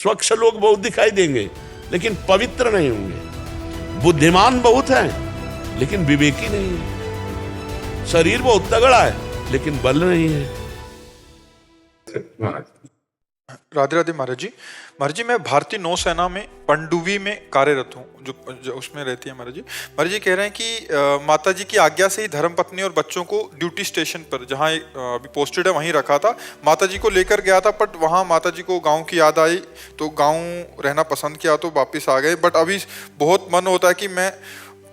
स्वच्छ लोग बहुत दिखाई देंगे लेकिन पवित्र नहीं होंगे। बुद्धिमान बहुत हैं लेकिन विवेकी नहीं है। शरीर बहुत तगड़ा है लेकिन बल नहीं है। राधे राधे महाराज जी। महाराज जी, मैं भारतीय नौसेना में पनडुब्बी में कार्यरत हूँ, जो उसमें रहती है महाराज जी। महाराज जी कह रहे हैं कि माता जी की आज्ञा से ही धर्मपत्नी और बच्चों को ड्यूटी स्टेशन पर जहाँ अभी पोस्टेड है वहीं रखा था। माता जी को लेकर गया था, बट वहाँ माता जी को गांव की याद आई तो गांव रहना पसंद किया तो वापस आ गए। बट अभी बहुत मन होता है कि मैं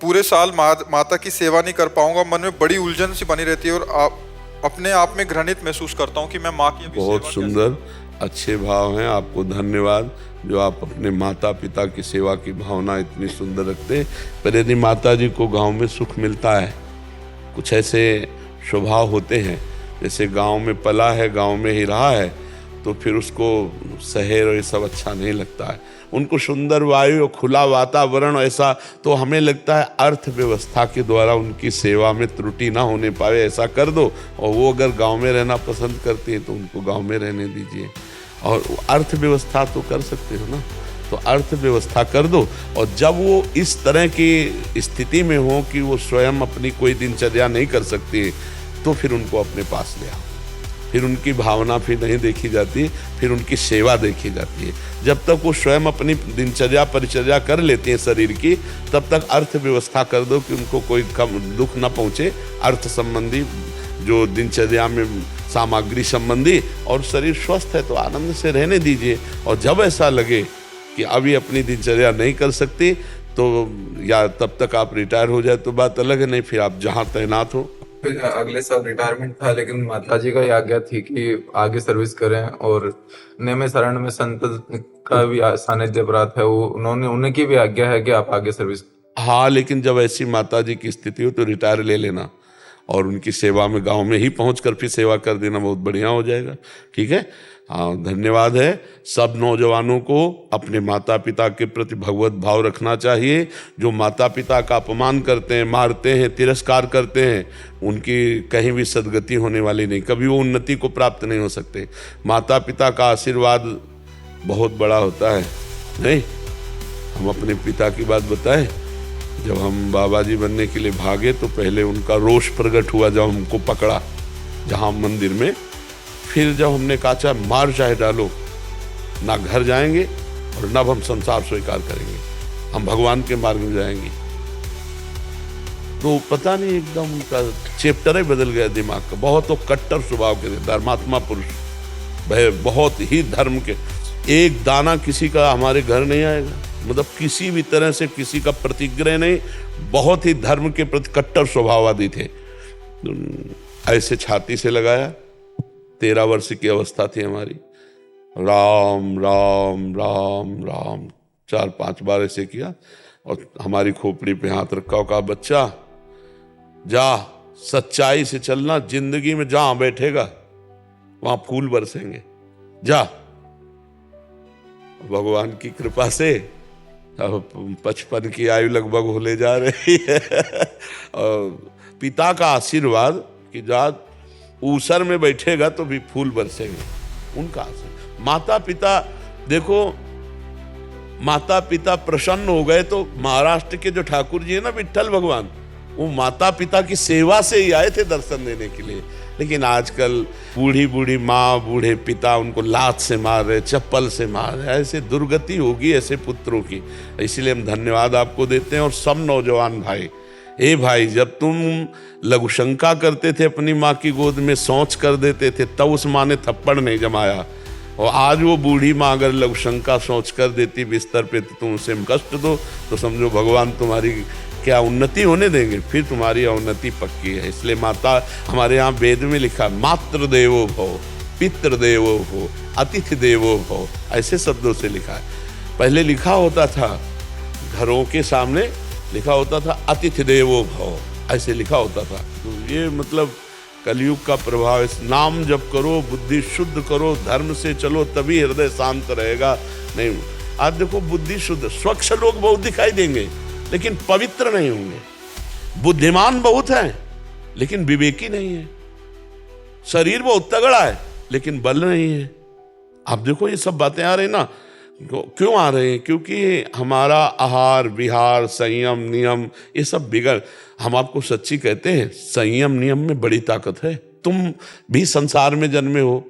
पूरे साल माता की सेवा नहीं कर पाऊंगा। मन में बड़ी उलझन सी बनी रहती है और अपने आप में घृणित महसूस करता हूँ कि मैं माँ की बहुत सुंदर अच्छे भाव हैं। आपको धन्यवाद जो आप अपने माता पिता की सेवा की भावना इतनी सुंदर रखते हैं। पर यदि माता जी को गांव में सुख मिलता है, कुछ ऐसे स्वभाव होते हैं जैसे गांव में पला है, गांव में ही रहा है, तो फिर उसको शहर और ये सब अच्छा नहीं लगता है। उनको सुंदर वायु और खुला वातावरण ऐसा, तो हमें लगता है अर्थव्यवस्था के द्वारा उनकी सेवा में त्रुटि ना होने पाए, ऐसा कर दो। और वो अगर गांव में रहना पसंद करती है तो उनको गांव में रहने दीजिए। और अर्थव्यवस्था तो कर सकते हो ना, तो अर्थव्यवस्था कर दो। और जब वो इस तरह की स्थिति में हो कि वो स्वयं अपनी कोई दिनचर्या नहीं कर सकती, तो फिर उनको अपने पास ले आओ। फिर उनकी भावना फिर नहीं देखी जाती, फिर उनकी सेवा देखी जाती है। जब तक वो स्वयं अपनी दिनचर्या परिचर्या कर लेती हैं शरीर की, तब तक अर्थव्यवस्था कर दो कि उनको कोई कम दुख न पहुँचे, अर्थ संबंधी जो दिनचर्या में सामग्री संबंधी, और शरीर स्वस्थ है तो आनंद से रहने दीजिए। और जब ऐसा लगे कि अभी अपनी दिनचर्या नहीं कर सकती, तो या तब तक आप रिटायर हो जाए तो बात अलग है, नहीं फिर आप जहाँ तैनात हो। अगले साल रिटायरमेंट था, लेकिन माता जी का ही आज्ञा थी कि आगे सर्विस करें। और नेमे शरण में संत का भी सानिध्य प्राप्त है, वो उनकी भी आज्ञा है कि आप आगे सर्विस। हाँ, लेकिन जब ऐसी माता जी की स्थिति हो तो रिटायर ले लेना और उनकी सेवा में गांव में ही पहुंचकर फिर सेवा कर देना, बहुत बढ़िया हो जाएगा। ठीक है, हाँ, धन्यवाद है। सब नौजवानों को अपने माता पिता के प्रति भगवत भाव रखना चाहिए। जो माता पिता का अपमान करते हैं, मारते हैं, तिरस्कार करते हैं, उनकी कहीं भी सदगति होने वाली नहीं, कभी वो उन्नति को प्राप्त नहीं हो सकते। माता पिता का आशीर्वाद बहुत बड़ा होता है। नहीं, हम अपने पिता की बात बताएं, जब हम बाबा जी बनने के लिए भागे तो पहले उनका रोष प्रकट हुआ जब हमको पकड़ा जहाँ मंदिर में। फिर जब हमने कहा चाहे मार चाहे डालो, ना घर जाएंगे और ना हम संसार स्वीकार करेंगे, हम भगवान के मार्ग में जाएंगे। तो पता नहीं एकदम उनका चैप्टर ही बदल गया दिमाग का। बहुत तो कट्टर स्वभाव के थे, धर्मात्मा पुरुष, बहुत ही धर्म के। एक दाना किसी का हमारे घर नहीं आएगा, मतलब किसी भी तरह से किसी का प्रतिग्रह नहीं। बहुत ही धर्म के प्रति कट्टर स्वभाववादी थे। ऐसे छाती से लगाया, 13 वर्ष की अवस्था थी हमारी, राम राम राम राम 4-5 बार ऐसे किया और हमारी खोपड़ी पे हाथ रखा और कहा, बच्चा जा, सच्चाई से चलना, जिंदगी में जहां बैठेगा वहां फूल बरसेंगे, जा। भगवान की कृपा से अब 55 की आयु लगभग होले जा रही है। और पिता का आशीर्वाद कि जा ऊसर में बैठेगा तो भी फूल बरसेंगे, उनका आशीर्वाद। माता पिता देखो, माता पिता प्रसन्न हो गए तो महाराष्ट्र के जो ठाकुर जी है ना, विट्ठल भगवान, वो माता पिता की सेवा से ही आए थे दर्शन देने के लिए। लेकिन आजकल बूढ़ी बूढ़ी माँ, बूढ़े पिता उनको लात से मार रहे, चप्पल से मार रहे। ऐसे दुर्गति होगी ऐसे पुत्रों की। इसलिए हम धन्यवाद आपको देते हैं। और सब नौजवान भाई, ए भाई, जब तुम लघुशंका करते थे अपनी माँ की गोद में शौच कर देते थे, तब उस माँ ने थप्पड़ नहीं जमाया। और आज वो बूढ़ी माँ अगर लघुशंका शौच कर देती बिस्तर पे तो तुम उसे कष्ट दो, तो समझो भगवान तुम्हारी क्या उन्नति होने देंगे, फिर तुम्हारी उन्नति पक्की है। इसलिए माता, हमारे यहाँ वेद में लिखा, मातृ देवो भव, पितृ देवो भव, अतिथि देवो भव, ऐसे शब्दों से लिखा है। पहले लिखा होता था, घरों के सामने लिखा होता था अतिथि देवो भव, ऐसे लिखा होता था। तो ये मतलब कलयुग का प्रभाव। इस नाम जप करो, बुद्धि शुद्ध करो, धर्म से चलो, तभी हृदय शांत रहेगा। नहीं, आज देखो बुद्धि शुद्ध, स्वच्छ लोग बहुत दिखाई देंगे लेकिन पवित्र नहीं होंगे। बुद्धिमान बहुत हैं लेकिन विवेकी नहीं है। शरीर बहुत तगड़ा है लेकिन बल नहीं है। आप देखो ये सब बातें आ रही ना, क्यों आ रहे हैं? क्योंकि हमारा आहार विहार संयम नियम ये सब बिगड़। हम आपको सच्ची कहते हैं, संयम नियम में बड़ी ताकत है। तुम भी संसार में जन्मे हो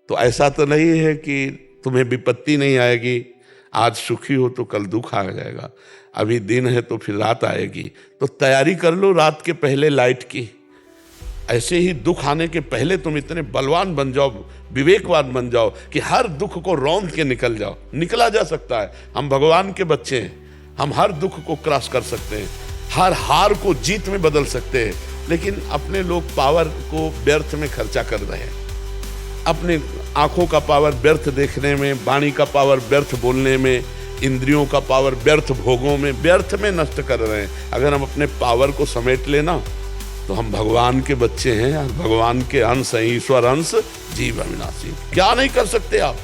तो ऐसा तो नहीं है कि तुम्हें विपत्ति नहीं आएगी। आज सुखी हो तो कल दुख आ जाएगा, अभी दिन है तो फिर रात आएगी, तो तैयारी कर लो रात के पहले लाइट की। ऐसे ही दुख आने के पहले तुम इतने बलवान बन जाओ, विवेकवान बन जाओ कि हर दुख को रौंद के निकल जाओ। निकला जा सकता है, हम भगवान के बच्चे हैं, हम हर दुख को क्रॉस कर सकते हैं, हर हार को जीत में बदल सकते हैं। लेकिन अपने लोग पावर को व्यर्थ में खर्चा कर रहे हैं, अपने आंखों का पावर व्यर्थ देखने में, वाणी का पावर व्यर्थ बोलने में, इंद्रियों का पावर व्यर्थ भोगों में, व्यर्थ में नष्ट कर रहे हैं। अगर हम अपने पावर को समेट लेना तो हम भगवान के बच्चे हैं और भगवान के अंश हैं, ईश्वर अंश जीव अविनाशी। क्या नहीं कर सकते आप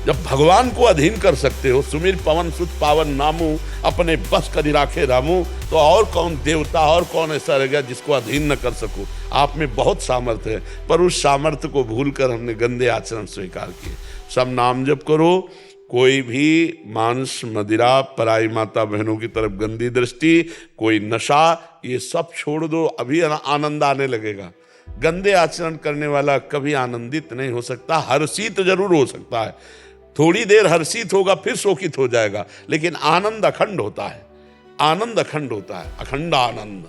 जब भगवान को अधीन कर सकते हो। सुमिर पवन सुत पावन नामू, अपने बस कर राखे रामू। तो और कौन देवता और कौन ऐसा रहेगा जिसको अधीन न कर सको। आप में बहुत सामर्थ्य है, पर उस सामर्थ्य को भूलकर हमने गंदे आचरण स्वीकार किए। सब नाम जप करो, कोई भी मांस मदिरा, पराई माता बहनों की तरफ गंदी दृष्टि, कोई नशा, ये सब छोड़ दो, अभी आनंद आने लगेगा। गंदे आचरण करने वाला कभी आनंदित नहीं हो सकता। हर्षित जरूर हो सकता है, थोड़ी देर हर्षित होगा फिर शोकित हो जाएगा, लेकिन आनंद अखंड होता है। आनंद अखंड होता है, अखंड आनंद,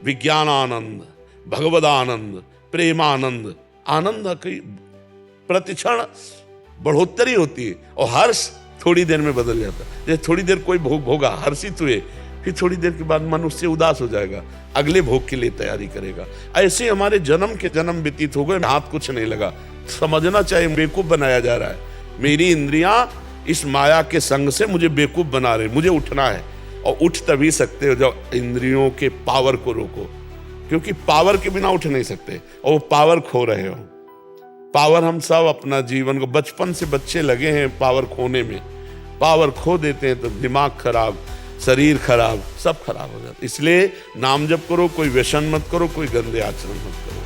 विज्ञान आनंद, भगवद आनंद, प्रेमानंद। आनंद की प्रतिक्षण बढ़ोतरी होती है और हर्ष थोड़ी देर में बदल जाता है। जैसे थोड़ी देर कोई भोग भोगा, हर्षित हुए, फिर थोड़ी देर के बाद मन उससे उदास हो जाएगा, अगले भोग के लिए तैयारी करेगा। ऐसे हमारे जन्म के जन्म व्यतीत हो गए, हाथ कुछ नहीं लगा। समझना चाहिए बेवकूफ बनाया जा रहा है। मेरी इंद्रियां इस माया के संग से मुझे बेवकूफ बना रहे। मुझे उठना है, और उठ तभी सकते हो जब इंद्रियों के पावर को रोको, क्योंकि पावर के बिना उठ नहीं सकते और वो पावर खो रहे हो। पावर हम सब अपना जीवन को, बचपन से बच्चे लगे हैं पावर खोने में। पावर खो देते हैं तो दिमाग खराब, शरीर खराब, सब खराब हो जाता है। इसलिए नाम जप करो, कोई व्यसन मत करो, कोई गंदे आचरण मत करो।